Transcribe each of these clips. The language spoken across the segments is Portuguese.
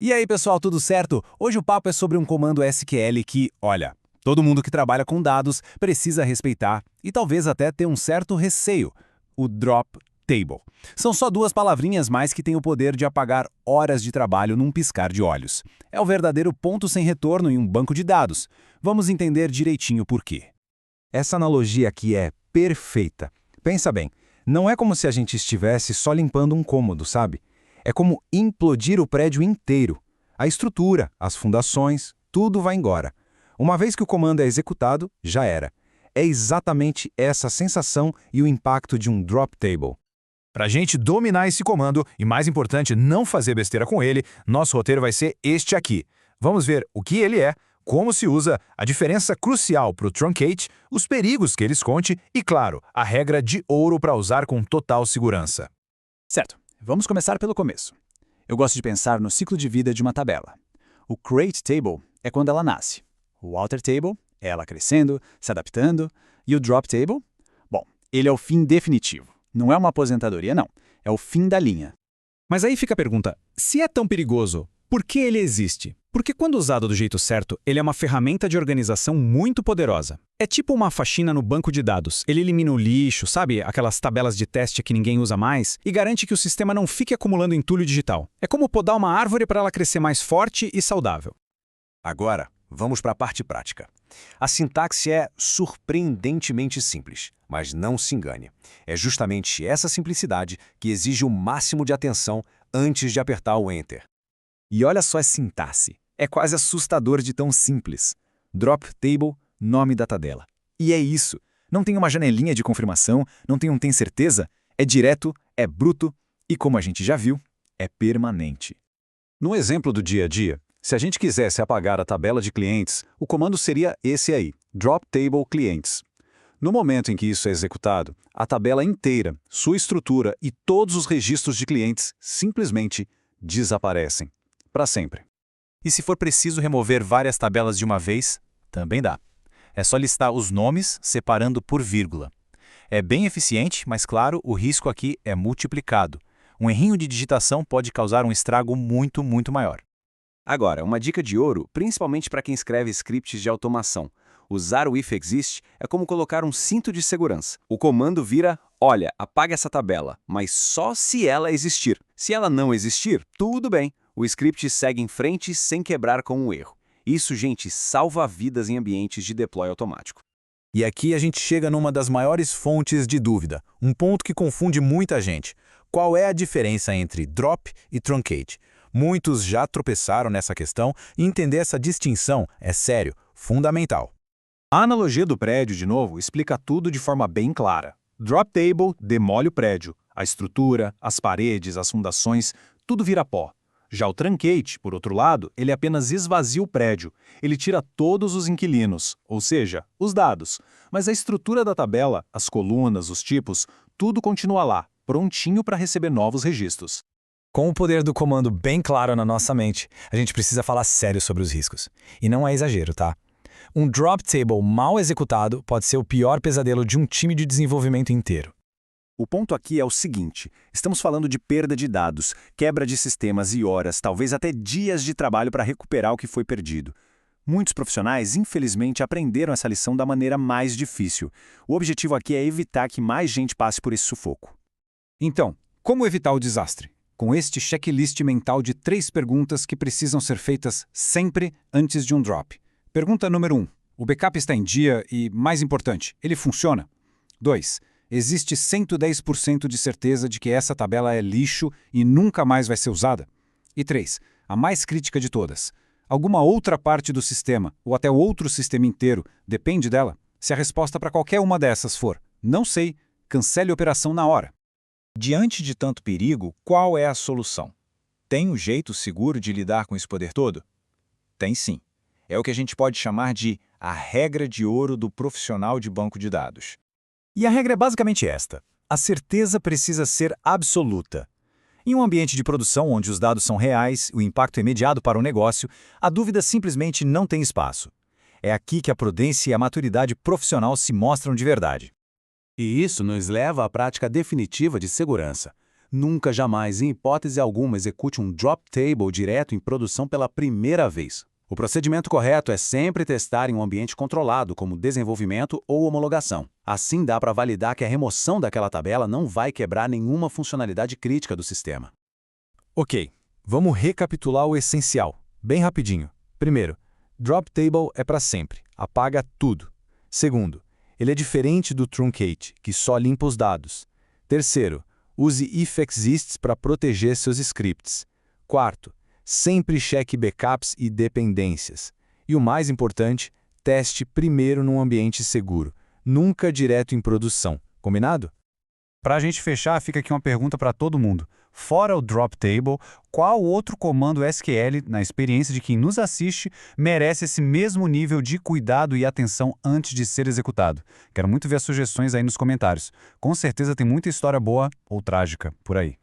E aí, pessoal, tudo certo? Hoje o papo é sobre um comando SQL que, olha, todo mundo que trabalha com dados precisa respeitar e talvez até ter um certo receio: o drop table. São só duas palavrinhas mais que têm o poder de apagar horas de trabalho num piscar de olhos. É o verdadeiro ponto sem retorno em um banco de dados. Vamos entender direitinho por quê. Essa analogia aqui é perfeita. Pensa bem, não é como se a gente estivesse só limpando um cômodo, sabe? É como implodir o prédio inteiro. A estrutura, as fundações, tudo vai embora. Uma vez que o comando é executado, já era. É exatamente essa sensação e o impacto de um drop table. Para a gente dominar esse comando e, mais importante, não fazer besteira com ele, nosso roteiro vai ser este aqui. Vamos ver o que ele é, como se usa, a diferença crucial para o truncate, os perigos que ele esconde e, claro, a regra de ouro para usar com total segurança. Certo, vamos começar pelo começo. Eu gosto de pensar no ciclo de vida de uma tabela. O create table é quando ela nasce. O alter table é ela crescendo, se adaptando. E o drop table? Bom, ele é o fim definitivo. Não é uma aposentadoria, não. É o fim da linha. Mas aí fica a pergunta, se é tão perigoso, por que ele existe? Porque quando usado do jeito certo, ele é uma ferramenta de organização muito poderosa. É tipo uma faxina no banco de dados. Ele elimina o lixo, sabe? Aquelas tabelas de teste que ninguém usa mais, e garante que o sistema não fique acumulando entulho digital. É como podar uma árvore para ela crescer mais forte e saudável. Agora, vamos para a parte prática. A sintaxe é surpreendentemente simples, mas não se engane. É justamente essa simplicidade que exige o máximo de atenção antes de apertar o Enter. E olha só a sintaxe. É quase assustador de tão simples. Drop table, nome da tabela. E é isso. Não tem uma janelinha de confirmação, não tem um tem certeza. É direto, é bruto e, como a gente já viu, é permanente. No exemplo do dia a dia, se a gente quisesse apagar a tabela de clientes, o comando seria esse aí, drop table clientes. No momento em que isso é executado, a tabela inteira, sua estrutura e todos os registros de clientes simplesmente desaparecem. Para sempre. E se for preciso remover várias tabelas de uma vez, também dá. É só listar os nomes separando por vírgula. É bem eficiente, mas claro, o risco aqui é multiplicado. Um errinho de digitação pode causar um estrago muito maior. Agora, uma dica de ouro, principalmente para quem escreve scripts de automação. Usar o if exist é como colocar um cinto de segurança. O comando vira, olha, apaga essa tabela, mas só se ela existir. Se ela não existir, tudo bem. O script segue em frente sem quebrar com um erro. Isso, gente, salva vidas em ambientes de deploy automático. E aqui a gente chega numa das maiores fontes de dúvida, um ponto que confunde muita gente. Qual é a diferença entre drop e truncate? Muitos já tropeçaram nessa questão e entender essa distinção é sério, fundamental. A analogia do prédio, de novo, explica tudo de forma bem clara. Drop table demole o prédio. A estrutura, as paredes, as fundações, tudo vira pó. Já o truncate, por outro lado, ele apenas esvazia o prédio. Ele tira todos os inquilinos, ou seja, os dados. Mas a estrutura da tabela, as colunas, os tipos, tudo continua lá, prontinho para receber novos registros. Com o poder do comando bem claro na nossa mente, a gente precisa falar sério sobre os riscos. E não é exagero, tá? Um drop table mal executado pode ser o pior pesadelo de um time de desenvolvimento inteiro. O ponto aqui é o seguinte, estamos falando de perda de dados, quebra de sistemas e horas, talvez até dias de trabalho para recuperar o que foi perdido. Muitos profissionais, infelizmente, aprenderam essa lição da maneira mais difícil. O objetivo aqui é evitar que mais gente passe por esse sufoco. Então, como evitar o desastre? Com este checklist mental de 3 perguntas que precisam ser feitas sempre antes de um drop. Pergunta número 1. O backup está em dia e, mais importante, ele funciona? 2. Existe 110% de certeza de que essa tabela é lixo e nunca mais vai ser usada? E 3. A mais crítica de todas. Alguma outra parte do sistema, ou até outro sistema inteiro, depende dela? Se a resposta para qualquer uma dessas for não sei, cancele a operação na hora. Diante de tanto perigo, qual é a solução? Tem um jeito seguro de lidar com esse poder todo? Tem sim. É o que a gente pode chamar de a regra de ouro do profissional de banco de dados. E a regra é basicamente esta. A certeza precisa ser absoluta. Em um ambiente de produção onde os dados são reais, o impacto é imediato para o negócio, a dúvida simplesmente não tem espaço. É aqui que a prudência e a maturidade profissional se mostram de verdade. E isso nos leva à prática definitiva de segurança. Nunca jamais, em hipótese alguma, execute um drop table direto em produção pela primeira vez. O procedimento correto é sempre testar em um ambiente controlado, como desenvolvimento ou homologação. Assim dá para validar que a remoção daquela tabela não vai quebrar nenhuma funcionalidade crítica do sistema. Ok, vamos recapitular o essencial, bem rapidinho. Primeiro, drop table é para sempre, apaga tudo. Segundo, ele é diferente do truncate, que só limpa os dados. Terceiro, use ifexists para proteger seus scripts. Quarto, sempre cheque backups e dependências. E o mais importante, teste primeiro num ambiente seguro, nunca direto em produção. Combinado? Para a gente fechar, fica aqui uma pergunta para todo mundo. Fora o drop table, qual outro comando SQL, na experiência de quem nos assiste, merece esse mesmo nível de cuidado e atenção antes de ser executado? Quero muito ver as sugestões aí nos comentários. Com certeza tem muita história boa ou trágica por aí.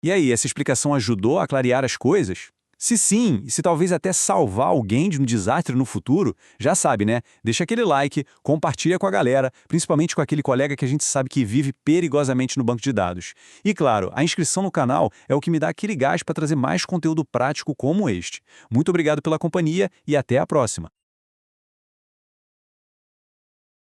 E aí, essa explicação ajudou a clarear as coisas? Se sim, e se talvez até salvar alguém de um desastre no futuro, já sabe, né? Deixa aquele like, compartilha com a galera, principalmente com aquele colega que a gente sabe que vive perigosamente no banco de dados. E claro, a inscrição no canal é o que me dá aquele gás para trazer mais conteúdo prático como este. Muito obrigado pela companhia e até a próxima!